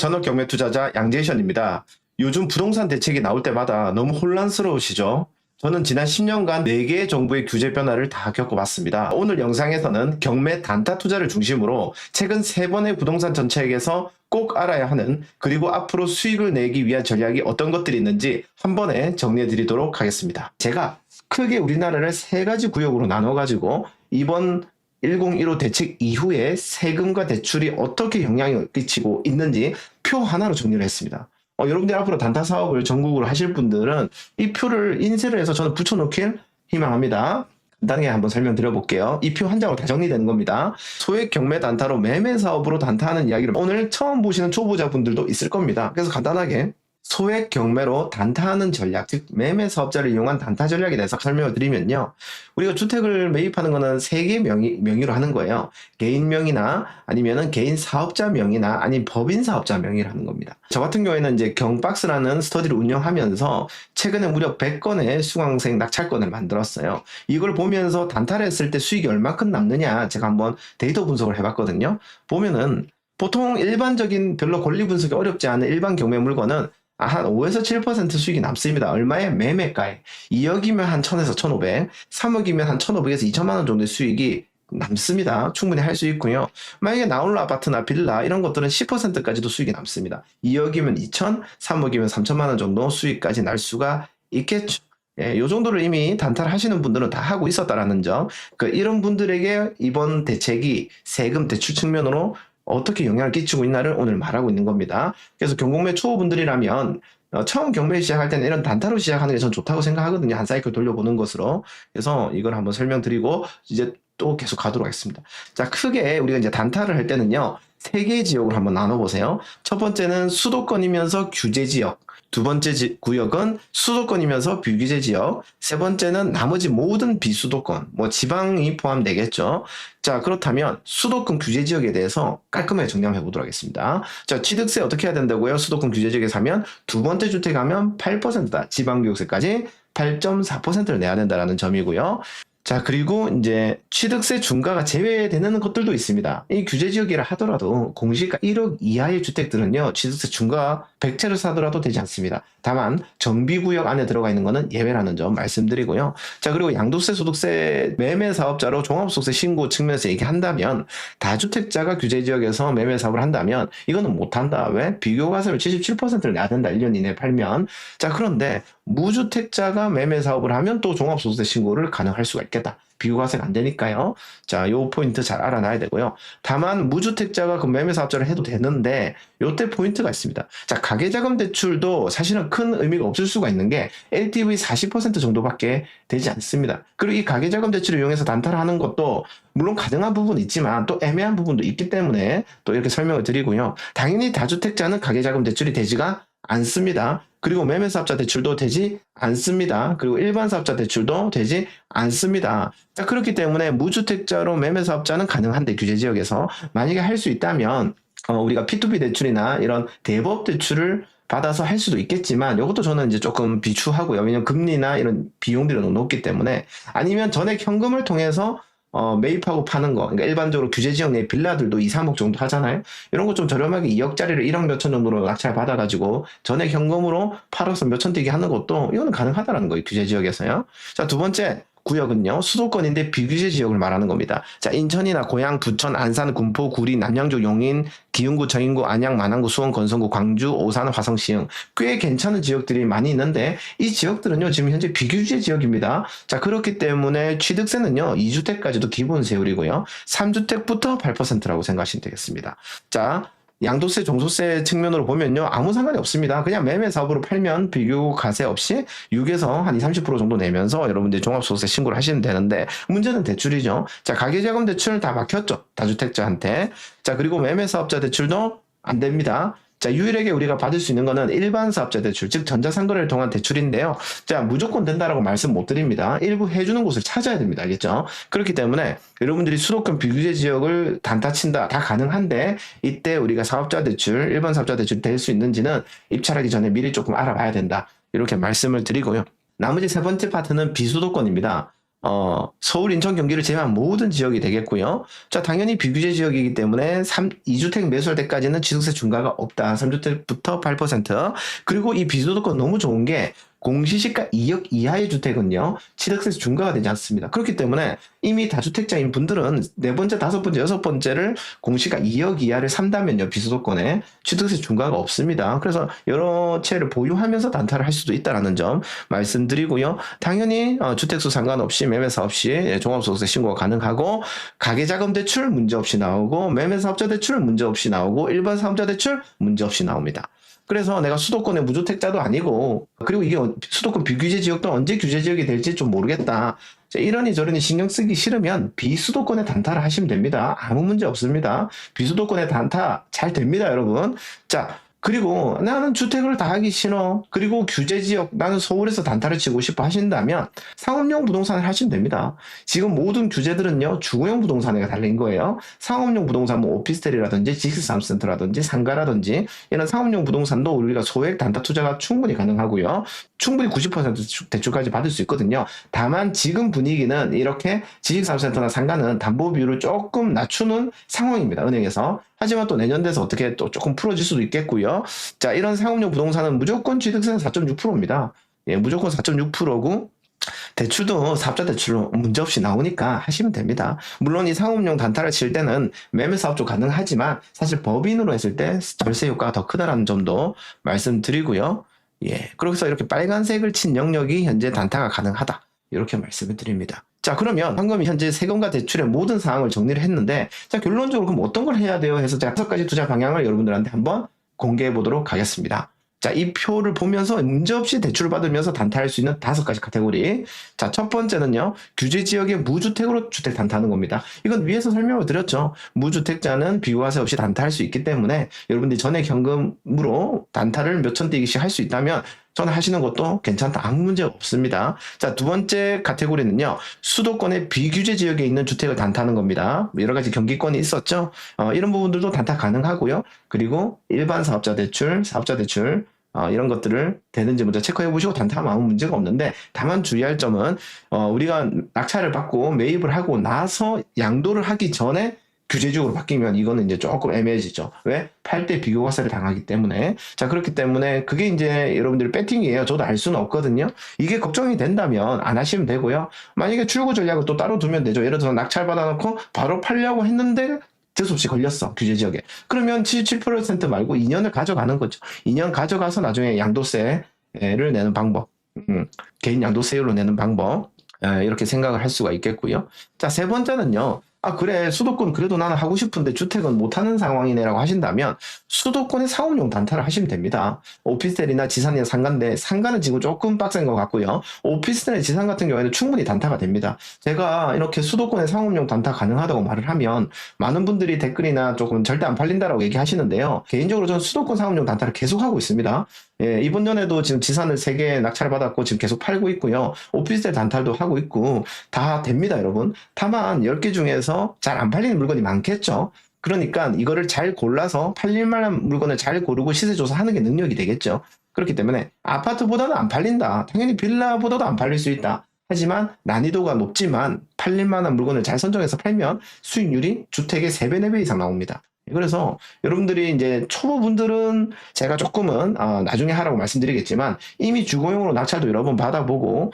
저는 경매 투자자 양재션입니다. 요즘 부동산 대책이 나올 때마다 너무 혼란스러우시죠? 저는 지난 10년간 4개의 정부의 규제 변화를 다 겪어봤습니다. 오늘 영상에서는 경매 단타 투자를 중심으로 최근 3번의 부동산 정책에서 꼭 알아야 하는, 그리고 앞으로 수익을 내기 위한 전략이 어떤 것들이 있는지 한 번에 정리해 드리도록 하겠습니다. 제가 크게 우리나라를 3가지 구역으로 나눠가지고 이번 1015 대책 이후에 세금과 대출이 어떻게 영향을 끼치고 있는지 표 하나로 정리를 했습니다. 여러분들 앞으로 단타 사업을 전국으로 하실 분들은 이 표를 인쇄를 해서 저는 붙여놓길 희망합니다. 간단하게 한번 설명드려볼게요. 이 표 한 장으로 다 정리되는 겁니다. 소액 경매 단타로 매매 사업으로 단타하는 이야기를 오늘 처음 보시는 초보자분들도 있을 겁니다. 그래서 간단하게 소액 경매로 단타하는 전략, 즉 매매 사업자를 이용한 단타 전략에 대해서 설명을 드리면요. 우리가 주택을 매입하는 거는 3개 명의로 하는 거예요. 개인 명의나 아니면은 개인 사업자 명의나 아니면 법인 사업자 명의로 하는 겁니다. 저 같은 경우에는 이제 경박스라는 스터디를 운영하면서 최근에 무려 100건의 수강생 낙찰건을 만들었어요. 이걸 보면서 단타를 했을 때 수익이 얼마큼 남느냐 제가 한번 데이터 분석을 해봤거든요. 보면은 보통 일반적인 별로 권리 분석이 어렵지 않은 일반 경매 물건은 한 5에서 7% 수익이 남습니다. 얼마에? 매매가에. 2억이면 한 1000에서 1500, 3억이면 한 1500에서 2000만 원 정도의 수익이 남습니다. 충분히 할 수 있고요. 만약에 나홀로 아파트나 빌라 이런 것들은 10%까지도 수익이 남습니다. 2억이면 2000, 3억이면 3천만 원 정도 수익까지 날 수가 있겠죠. 예, 요 정도를 이미 단타를 하시는 분들은 다 하고 있었다라는 점. 이런 분들에게 이번 대책이 세금 대출 측면으로 어떻게 영향을 끼치고 있나를 오늘 말하고 있는 겁니다. 그래서 경공매 초보분들이라면 처음 경매 시작할 때는 이런 단타로 시작하는 게 전 좋다고 생각하거든요. 한 사이클 돌려보는 것으로. 그래서 이걸 한번 설명드리고 이제 또 계속 가도록 하겠습니다. 자, 크게 우리가 이제 단타를 할 때는요. 3개의 지역으로 한번 나눠보세요. 첫 번째는 수도권이면서 규제 지역. 두 번째 구역은 수도권이면서 비규제 지역, 세 번째는 나머지 모든 비수도권, 지방이 포함되겠죠. 자, 그렇다면 수도권 규제 지역에 대해서 깔끔하게 정리해 보도록 하겠습니다. 자, 취득세 어떻게 해야 된다고요? 수도권 규제 지역에 사면 두 번째 주택 하면 8%다. 지방교육세까지 8.4%를 내야 된다는 점이고요. 자, 그리고 이제 취득세 중과가 제외되는 것들도 있습니다. 이 규제 지역이라 하더라도 공시가 1억 이하의 주택들은요, 취득세 중과 100채를 사더라도 되지 않습니다. 다만 정비구역 안에 들어가 있는 것은 예외라는 점 말씀드리고요. 자, 그리고 양도세, 소득세, 매매 사업자로 종합소득세 신고 측면에서 얘기한다면 다주택자가 규제 지역에서 매매 사업을 한다면 이거는 못한다. 왜? 비교과세를 77%를 내야 된다. 1년 이내에 팔면. 자, 그런데 무주택자가 매매 사업을 하면 또 종합소득세 신고를 가능할 수가 있겠다. 비교과세가 안 되니까요. 자, 요 포인트 잘 알아놔야 되고요. 다만 무주택자가 그 매매 사업자를 해도 되는데 요때 포인트가 있습니다. 자, 가계자금 대출도 사실은 큰 의미가 없을 수가 있는 게 LTV 40% 정도밖에 되지 않습니다. 그리고 이 가계자금 대출을 이용해서 단타를 하는 것도 물론 가능한 부분이 있지만 또 애매한 부분도 있기 때문에 또 이렇게 설명을 드리고요. 당연히 다주택자는 가계자금 대출이 되지가 않습니다. 그리고 매매사업자 대출도 되지 않습니다. 그리고 일반사업자 대출도 되지 않습니다. 자, 그렇기 때문에 무주택자로 매매사업자는 가능한데 규제지역에서 만약에 할 수 있다면 우리가 P2P 대출이나 이런 대법 대출을 받아서 할 수도 있겠지만 이것도 저는 이제 조금 비추하고요. 왜냐면 금리나 이런 비용들이 너무 높기 때문에. 아니면 전액 현금을 통해서 매입하고 파는 거. 그러니까 일반적으로 규제 지역 내 빌라들도 2, 3억 정도 하잖아요. 이런 거 좀 저렴하게 2억짜리를 1억 몇천 정도로 낙찰 받아가지고 전액 현금으로 팔아서 몇천 뛰게 하는 것도 이거는 가능하다라는 거예요. 규제 지역에서요. 자, 두 번째 구역은요. 수도권인데 비규제 지역을 말하는 겁니다. 자, 인천이나 고양, 부천, 안산, 군포, 구리, 남양주, 용인, 기흥구, 정인구, 안양, 만안구, 수원, 건성구, 광주, 오산, 화성, 시흥. 꽤 괜찮은 지역들이 많이 있는데 이 지역들은요. 지금 현재 비규제 지역입니다. 자, 그렇기 때문에 취득세는요. 2주택까지도 기본 세율이고요. 3주택부터 8%라고 생각하시면 되겠습니다. 자, 양도세, 종소세 측면으로 보면요. 아무 상관이 없습니다. 그냥 매매 사업으로 팔면 비교과세 없이 6에서 한 20, 30% 정도 내면서 여러분들이 종합소득세 신고를 하시면 되는데 문제는 대출이죠. 자, 가계자금 대출 다 막혔죠. 다주택자한테. 자, 그리고 매매 사업자 대출도 안 됩니다. 자, 유일하게 우리가 받을 수 있는 거는 일반 사업자 대출, 즉 전자상거래를 통한 대출인데요. 자, 무조건 된다라고 말씀 못 드립니다. 일부 해주는 곳을 찾아야 됩니다. 알겠죠? 그렇기 때문에 여러분들이 수도권 비규제 지역을 단타 친다 다 가능한데 이때 우리가 사업자 대출, 일반 사업자 대출이 될 수 있는지는 입찰하기 전에 미리 조금 알아봐야 된다. 이렇게 말씀을 드리고요. 나머지 세 번째 파트는 비수도권입니다. 서울, 인천, 경기를 제외한 모든 지역이 되겠고요. 자, 당연히 비규제 지역이기 때문에 2주택 매수할 때까지는 취득세 중과가 없다. 3주택부터 8%. 그리고 이 비수도권 너무 좋은 게 공시시가 2억 이하의 주택은요, 취득세 중과가 되지 않습니다. 그렇기 때문에 이미 다주택자인 분들은 네 번째, 다섯 번째, 여섯 번째를 공시가 2억 이하를 산다면요, 비수도권에 취득세 중과가 없습니다. 그래서 여러 채를 보유하면서 단타를 할 수도 있다는 점 말씀드리고요. 당연히 주택수 상관없이 매매사 없이 종합소득세 신고가 가능하고, 가계자금 대출 문제없이 나오고, 매매사업자 대출 문제없이 나오고, 일반 사업자 대출 문제없이 나옵니다. 그래서 내가 수도권의 무주택자도 아니고, 그리고 이게 수도권 비규제 지역도 언제 규제 지역이 될지 좀 모르겠다, 이러니 저러니 신경 쓰기 싫으면 비수도권의 단타를 하시면 됩니다. 아무 문제 없습니다. 비수도권의 단타 잘 됩니다, 여러분. 자, 그리고 나는 주택을 다 하기 싫어, 그리고 규제 지역 나는 서울에서 단타를 치고 싶어 하신다면 상업용 부동산을 하시면 됩니다. 지금 모든 규제들은요, 주거용 부동산에 달린 거예요. 상업용 부동산, 뭐 오피스텔이라든지 지식산업센터라든지 상가라든지 이런 상업용 부동산도 우리가 소액 단타 투자가 충분히 가능하고요. 충분히 90% 대출까지 받을 수 있거든요. 다만 지금 분위기는 이렇게 지식산업센터나 상가는 담보 비율을 조금 낮추는 상황입니다, 은행에서. 하지만 또 내년 돼서 어떻게 또 조금 풀어질 수도 있겠고요. 자, 이런 상업용 부동산은 무조건 취득세는 4.6%입니다. 예, 무조건 4.6%고, 대출도 사업자 대출로 문제없이 나오니까 하시면 됩니다. 물론 이 상업용 단타를 칠 때는 매매 사업도 가능하지만 사실 법인으로 했을 때 절세 효과가 더 크다라는 점도 말씀드리고요. 예, 그래서 이렇게 빨간색을 친 영역이 현재 단타가 가능하다, 이렇게 말씀을 드립니다. 자, 그러면 방금 현재 세금과 대출의 모든 사항을 정리를 했는데, 자, 결론적으로 그럼 어떤 걸 해야 돼요 해서 제가 5가지 투자 방향을 여러분들한테 한번 공개해 보도록 하겠습니다. 자, 이 표를 보면서 문제없이 대출을 받으면서 단타할 수 있는 5가지 카테고리. 자, 첫 번째는요, 규제 지역의 무주택으로 주택 단타하는 겁니다. 이건 위에서 설명을 드렸죠. 무주택자는 비과세 없이 단타할 수 있기 때문에 여러분들이 전액 현금으로 단타를 몇천 떼기씩 할 수 있다면 저는 하시는 것도 괜찮다, 아무 문제 없습니다. 자, 두 번째 카테고리는요, 수도권의 비규제 지역에 있는 주택을 단타하는 겁니다. 여러 가지 경기권이 있었죠. 이런 부분들도 단타 가능하고요. 그리고 일반 사업자 대출, 이런 것들을 되는지 먼저 체크해 보시고 단타하면 아무 문제가 없는데, 다만 주의할 점은 우리가 낙찰을 받고 매입을 하고 나서 양도를 하기 전에 규제지역으로 바뀌면 이거는 이제 조금 애매해지죠. 왜? 팔 때 비교과세를 당하기 때문에. 자, 그렇기 때문에 그게 이제 여러분들 배팅이에요. 저도 알 수는 없거든요. 이게 걱정이 된다면 안 하시면 되고요. 만약에 출구 전략을 또 따로 두면 되죠. 예를 들어서 낙찰 받아놓고 바로 팔려고 했는데 재수없이 걸렸어, 규제지역에. 그러면 77% 말고 2년을 가져가는 거죠. 2년 가져가서 나중에 양도세를 내는 방법, 개인 양도세율로 내는 방법, 이렇게 생각을 할 수가 있겠고요. 자, 세 번째는요, 그래, 수도권 그래도 나는 하고 싶은데 주택은 못하는 상황이네라고 하신다면 수도권의 상업용 단타를 하시면 됩니다. 오피스텔이나 지산이나 상가인데, 상가는 지금 조금 빡센 것 같고요. 오피스텔이나 지산 같은 경우에는 충분히 단타가 됩니다. 제가 이렇게 수도권의 상업용 단타 가능하다고 말을 하면 많은 분들이 댓글이나 조금 절대 안 팔린다라고 얘기하시는데요. 개인적으로 저는 수도권 상업용 단타를 계속 하고 있습니다. 예, 이번 연에도 지금 지산을 3개 낙찰을 받았고 지금 계속 팔고 있고요. 오피스텔 단타도 하고 있고 다 됩니다, 여러분. 다만 10개 중에서 잘 안 팔리는 물건이 많겠죠. 그러니까 이거를 잘 골라서 팔릴 만한 물건을 잘 고르고 시세 조사하는 게 능력이 되겠죠. 그렇기 때문에 아파트보다는 안 팔린다, 당연히 빌라보다도 안 팔릴 수 있다, 하지만 난이도가 높지만 팔릴 만한 물건을 잘 선정해서 팔면 수익률이 주택의 3배, 4배 이상 나옵니다. 그래서 여러분들이 이제 초보분들은 제가 조금은 나중에 하라고 말씀드리겠지만, 이미 주거용으로 낙찰도 여러 번 받아보고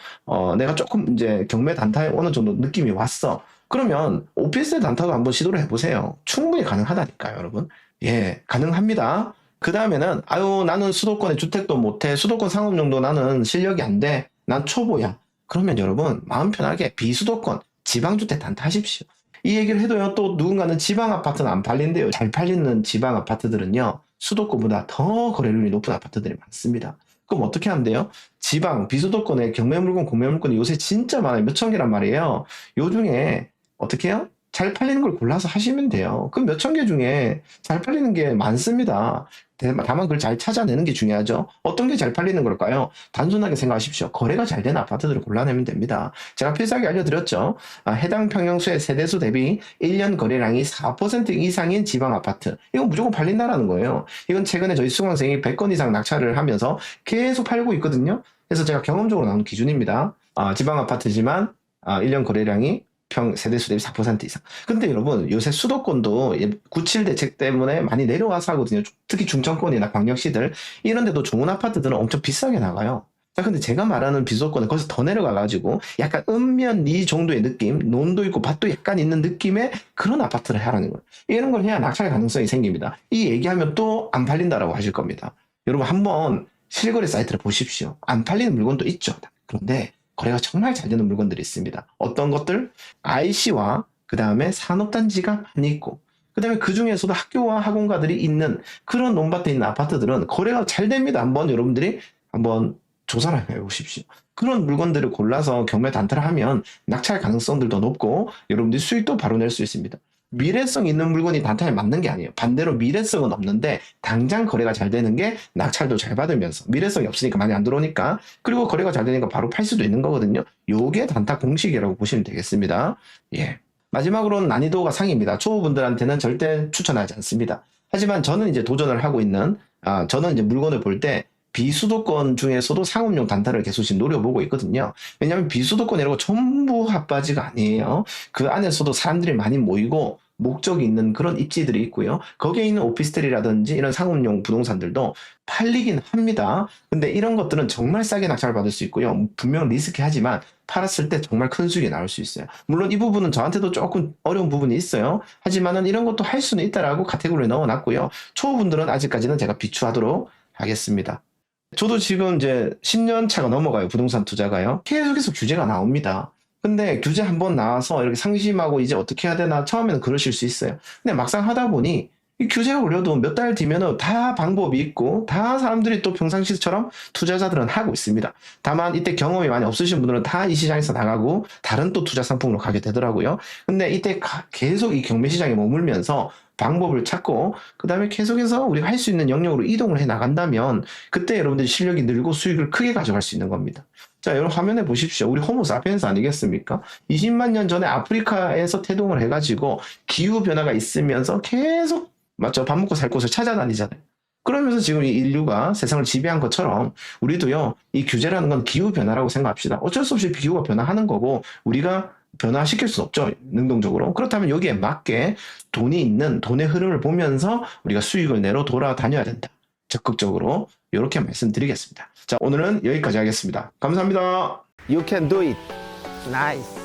내가 조금 이제 경매 단타에 어느 정도 느낌이 왔어, 그러면 오피스텔 단타도 한번 시도를 해보세요. 충분히 가능하다니까요, 여러분. 예, 가능합니다. 그 다음에는 나는 수도권에 주택도 못해, 수도권 상업용도 나는 실력이 안 돼, 난 초보야. 그러면 여러분 마음 편하게 비수도권 지방주택 단타 하십시오. 이 얘기를 해도요, 또 누군가는 지방 아파트는 안 팔린대요. 잘 팔리는 지방 아파트들은요, 수도권보다 더 거래율이 높은 아파트들이 많습니다. 그럼 어떻게 하면 돼요? 지방 비수도권에 경매물건, 공매물건이 요새 진짜 많아요. 몇천 개란 말이에요. 요 중에 어떻게 해요? 잘 팔리는 걸 골라서 하시면 돼요. 그럼 몇천 개 중에 잘 팔리는 게 많습니다. 다만 그걸 잘 찾아내는 게 중요하죠. 어떤 게 잘 팔리는 걸까요? 단순하게 생각하십시오. 거래가 잘 되는 아파트들을 골라내면 됩니다. 제가 필살기 알려드렸죠. 해당 평형수의 세대수 대비 1년 거래량이 4% 이상인 지방 아파트, 이건 무조건 팔린다라는 거예요. 이건 최근에 저희 수강생이 100건 이상 낙찰을 하면서 계속 팔고 있거든요. 그래서 제가 경험적으로 나온 기준입니다. 지방 아파트지만 1년 거래량이 세대수 대비 4% 이상. 근데 여러분 요새 수도권도 97 대책 때문에 많이 내려와서 하거든요. 특히 중천권이나 광역시들 이런 데도 좋은 아파트들은 엄청 비싸게 나가요. 자, 근데 제가 말하는 비수도권은 거기서 더 내려가가지고 약간 읍면리 정도의 느낌, 논도 있고 밭도 약간 있는 느낌의 그런 아파트를 하라는 거예요. 이런 걸 해야 낙찰 가능성이 생깁니다. 이 얘기하면 또 안 팔린다라고 하실 겁니다. 여러분 한번 실거래 사이트를 보십시오. 안 팔리는 물건도 있죠. 그런데 거래가 정말 잘 되는 물건들이 있습니다. 어떤 것들? IC와 그 다음에 산업단지가 많이 있고 그 다음에 그 중에서도 학교와 학원가들이 있는 그런 논밭에 있는 아파트들은 거래가 잘 됩니다. 한번 여러분들이 한번 조사를 해보십시오. 그런 물건들을 골라서 경매 단타를 하면 낙찰 가능성들도 높고 여러분들이 수익도 바로 낼 수 있습니다. 미래성 있는 물건이 단타에 맞는 게 아니에요. 반대로 미래성은 없는데 당장 거래가 잘 되는 게 낙찰도 잘 받으면서 미래성이 없으니까 많이 안 들어오니까 그리고 거래가 잘 되니까 바로 팔 수도 있는 거거든요. 요게 단타 공식이라고 보시면 되겠습니다. 예. 마지막으로는 난이도가 상입니다. 초보분들한테는 절대 추천하지 않습니다. 하지만 저는 이제 도전을 하고 있는 저는 이제 물건을 볼 때 비수도권 중에서도 상업용 단타를 계속 지금 노려보고 있거든요. 왜냐하면 비수도권이라고 전부 핫바지가 아니에요. 그 안에서도 사람들이 많이 모이고 목적이 있는 그런 입지들이 있고요. 거기에 있는 오피스텔이라든지 이런 상업용 부동산들도 팔리긴 합니다. 근데 이런 것들은 정말 싸게 낙찰을 받을 수 있고요. 분명 리스키하지만 팔았을 때 정말 큰 수익이 나올 수 있어요. 물론 이 부분은 저한테도 조금 어려운 부분이 있어요. 하지만은 이런 것도 할 수는 있다라고 카테고리에 넣어놨고요. 초보분들은 아직까지는 제가 비추하도록 하겠습니다. 저도 지금 이제 10년 차가 넘어가요. 부동산 투자가요. 계속해서 규제가 나옵니다. 근데 규제 한번 나와서 이렇게 상심하고 이제 어떻게 해야 되나 처음에는 그러실 수 있어요. 근데 막상 하다 보니 이 규제가 올려도 몇 달 뒤면은 다 방법이 있고 다 사람들이 또 평상시처럼 투자자들은 하고 있습니다. 다만 이때 경험이 많이 없으신 분들은 다 이 시장에서 나가고 다른 또 투자 상품으로 가게 되더라고요. 근데 이때 계속 이 경매 시장에 머물면서 방법을 찾고 그 다음에 계속해서 우리가 할 수 있는 영역으로 이동을 해 나간다면 그때 여러분들이 실력이 늘고 수익을 크게 가져갈 수 있는 겁니다. 자, 여러분 화면에 보십시오. 우리 호모 사피엔스 아니겠습니까? 20만 년 전에 아프리카에서 태동을 해가지고 기후 변화가 있으면서 계속 맞죠? 밥 먹고 살 곳을 찾아다니잖아요. 그러면서 지금 이 인류가 세상을 지배한 것처럼 우리도요, 이 규제라는 건 기후 변화라고 생각합시다. 어쩔 수 없이 기후가 변화하는 거고 우리가 변화시킬 수 없죠. 능동적으로. 그렇다면 여기에 맞게 돈이 있는 돈의 흐름을 보면서 우리가 수익을 내러 돌아다녀야 된다. 적극적으로 이렇게 말씀드리겠습니다. 자, 오늘은 여기까지 하겠습니다. 감사합니다. You can do it. Nice.